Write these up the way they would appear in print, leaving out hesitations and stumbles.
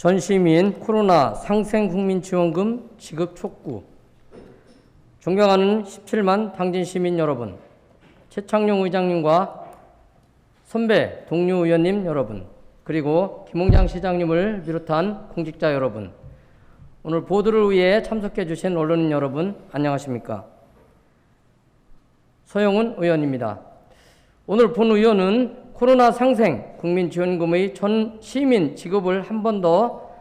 전 시민 코로나 상생국민지원금 지급 촉구. 존경하는 17만 당진 시민 여러분, 최창룡 의장님과 선배 동료 의원님 여러분, 그리고 김홍장 시장님을 비롯한 공직자 여러분, 오늘 보도를 위해 참석해 주신 언론인 여러분, 안녕하십니까? 서영훈 의원입니다. 오늘 본 의원은 코로나 상생 국민지원금의 전 시민 지급을 한 번 더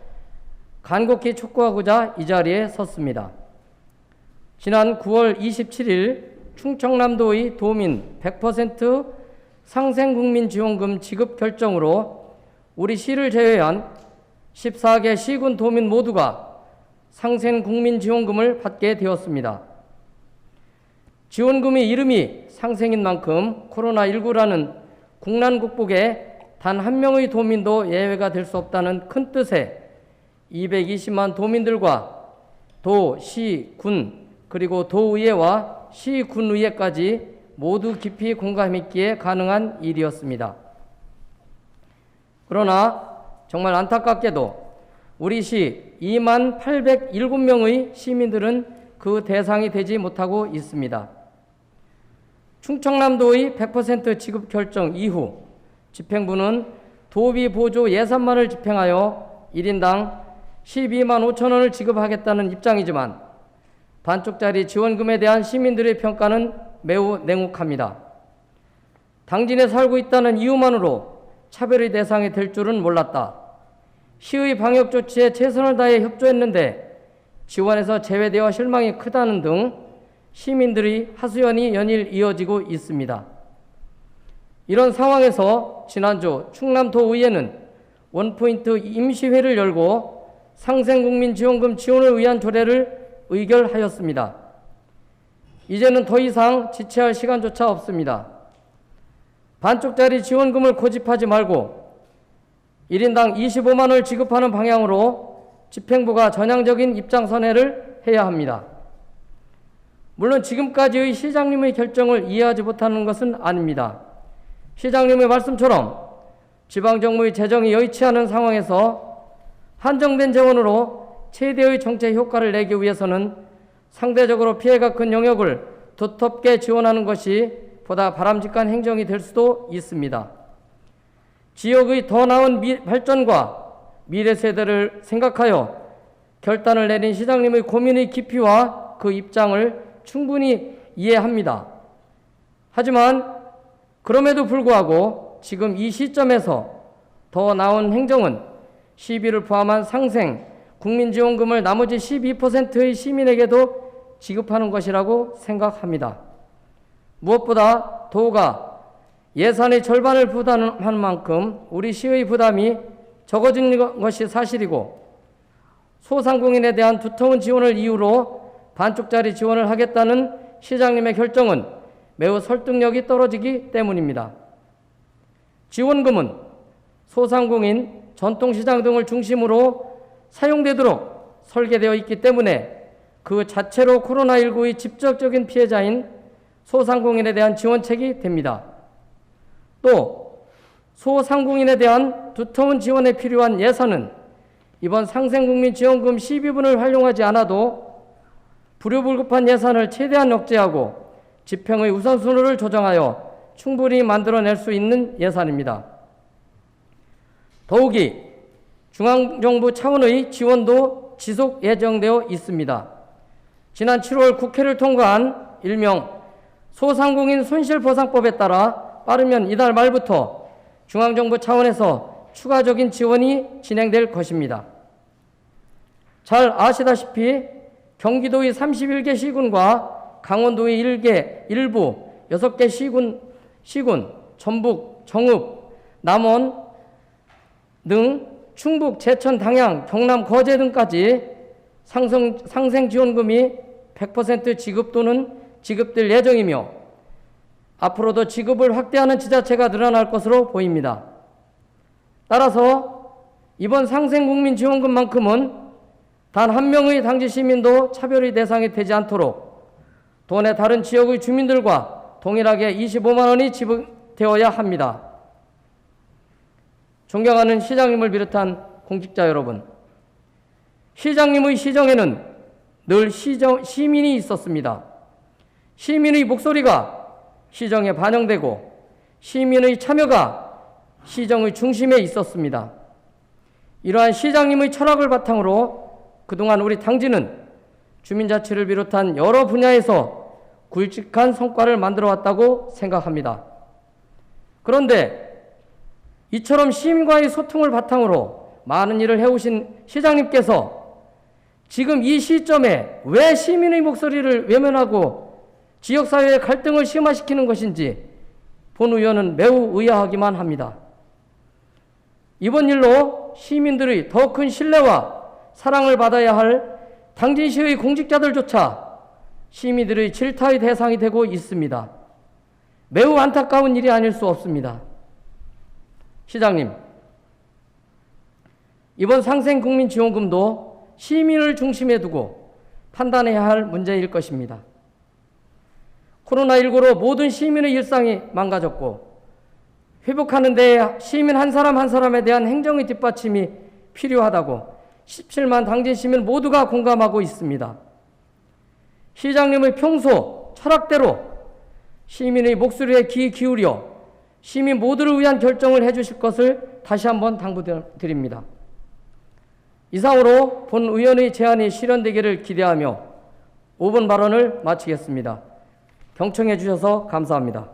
간곡히 촉구하고자 이 자리에 섰습니다. 지난 9월 27일 충청남도의 도민 100% 상생국민지원금 지급 결정으로 우리 시를 제외한 14개 시군 도민 모두가 상생국민지원금을 받게 되었습니다. 지원금의 이름이 상생인 만큼 코로나19라는 국난 극복에 단 한 명의 도민도 예외가 될 수 없다는 큰 뜻에 220만 도민들과 도, 시, 군, 그리고 도의회와 시, 군의회까지 모두 깊이 공감했기에 가능한 일이었습니다. 그러나 정말 안타깝게도 우리 시 2만 807명의 시민들은 그 대상이 되지 못하고 있습니다. 충청남도의 100% 지급 결정 이후 집행부는 도비 보조 예산만을 집행하여 1인당 12만 5천 원을 지급하겠다는 입장이지만 반쪽짜리 지원금에 대한 시민들의 평가는 매우 냉혹합니다. 당진에 살고 있다는 이유만으로 차별의 대상이 될 줄은 몰랐다. 시의 방역 조치에 최선을 다해 협조했는데 지원에서 제외되어 실망이 크다는 등 시민들의 하소연이 연일 이어지고 있습니다. 이런 상황에서 지난주 충남도의회는 원포인트 임시회를 열고 상생국민지원금 지원을 위한 조례를 의결하였습니다. 이제는 더 이상 지체할 시간조차 없습니다. 반쪽짜리 지원금을 고집하지 말고 1인당 25만 원을 지급하는 방향으로 집행부가 전향적인 입장 선회를 해야 합니다. 물론 지금까지의 시장님의 결정을 이해하지 못하는 것은 아닙니다. 시장님의 말씀처럼 지방정부의 재정이 여의치 않은 상황에서 한정된 재원으로 최대의 정책 효과를 내기 위해서는 상대적으로 피해가 큰 영역을 두텁게 지원하는 것이 보다 바람직한 행정이 될 수도 있습니다. 지역의 더 나은 발전과 미래 세대를 생각하여 결단을 내린 시장님의 고민의 깊이와 그 입장을 충분히 이해합니다. 하지만 그럼에도 불구하고 지금 이 시점에서 더 나은 행정은 시비를 포함한 상생 국민지원금을 나머지 12%의 시민에게도 지급하는 것이라고 생각합니다. 무엇보다 도가 예산의 절반을 부담한 만큼 우리 시의 부담이 적어진 것이 사실이고 소상공인에 대한 두터운 지원을 이유로 반쪽짜리 지원을 하겠다는 시장님의 결정은 매우 설득력이 떨어지기 때문입니다. 지원금은 소상공인, 전통시장 등을 중심으로 사용되도록 설계되어 있기 때문에 그 자체로 코로나19의 직접적인 피해자인 소상공인에 대한 지원책이 됩니다. 또 소상공인에 대한 두터운 지원에 필요한 예산은 이번 상생국민지원금 12분을 활용하지 않아도 불효불급한 예산을 최대한 억제하고 집행의 우선순위를 조정하여 충분히 만들어낼 수 있는 예산입니다. 더욱이 중앙정부 차원의 지원도 지속 예정되어 있습니다. 지난 7월 국회를 통과한 일명 소상공인 손실보상법에 따라 빠르면 이달 말부터 중앙정부 차원에서 추가적인 지원이 진행될 것입니다. 잘 아시다시피 경기도의 31개 시군과 강원도의 일부 6개 시군, 전북, 정읍, 남원 등 충북, 제천, 당양, 경남, 거제 등까지 상생지원금이 100% 지급 또는 지급될 예정이며 앞으로도 지급을 확대하는 지자체가 늘어날 것으로 보입니다. 따라서 이번 상생국민지원금만큼은 단 한 명의 당지 시민도 차별의 대상이 되지 않도록 도내 다른 지역의 주민들과 동일하게 25만 원이 지급되어야 합니다. 존경하는 시장님을 비롯한 공직자 여러분, 시장님의 시정에는 늘 시민이 있었습니다. 시민의 목소리가 시정에 반영되고 시민의 참여가 시정의 중심에 있었습니다. 이러한 시장님의 철학을 바탕으로 그동안 우리 당진은 주민자치를 비롯한 여러 분야에서 굵직한 성과를 만들어왔다고 생각합니다. 그런데 이처럼 시민과의 소통을 바탕으로 많은 일을 해오신 시장님께서 지금 이 시점에 왜 시민의 목소리를 외면하고 지역사회의 갈등을 심화시키는 것인지 본 의원은 매우 의아하기만 합니다. 이번 일로 시민들의 더 큰 신뢰와 사랑을 받아야 할 당진시의 공직자들조차 시민들의 질타의 대상이 되고 있습니다. 매우 안타까운 일이 아닐 수 없습니다. 시장님, 이번 상생국민지원금도 시민을 중심에 두고 판단해야 할 문제일 것입니다. 코로나19로 모든 시민의 일상이 망가졌고 회복하는 데 시민 한 사람 한 사람에 대한 행정의 뒷받침이 필요하다고 17만 당진 시민 모두가 공감하고 있습니다. 시장님의 평소 철학대로 시민의 목소리에 귀 기울여 시민 모두를 위한 결정을 해주실 것을 다시 한번 당부드립니다. 이상으로 본 의원의 제안이 실현되기를 기대하며 5분 발언을 마치겠습니다. 경청해 주셔서 감사합니다.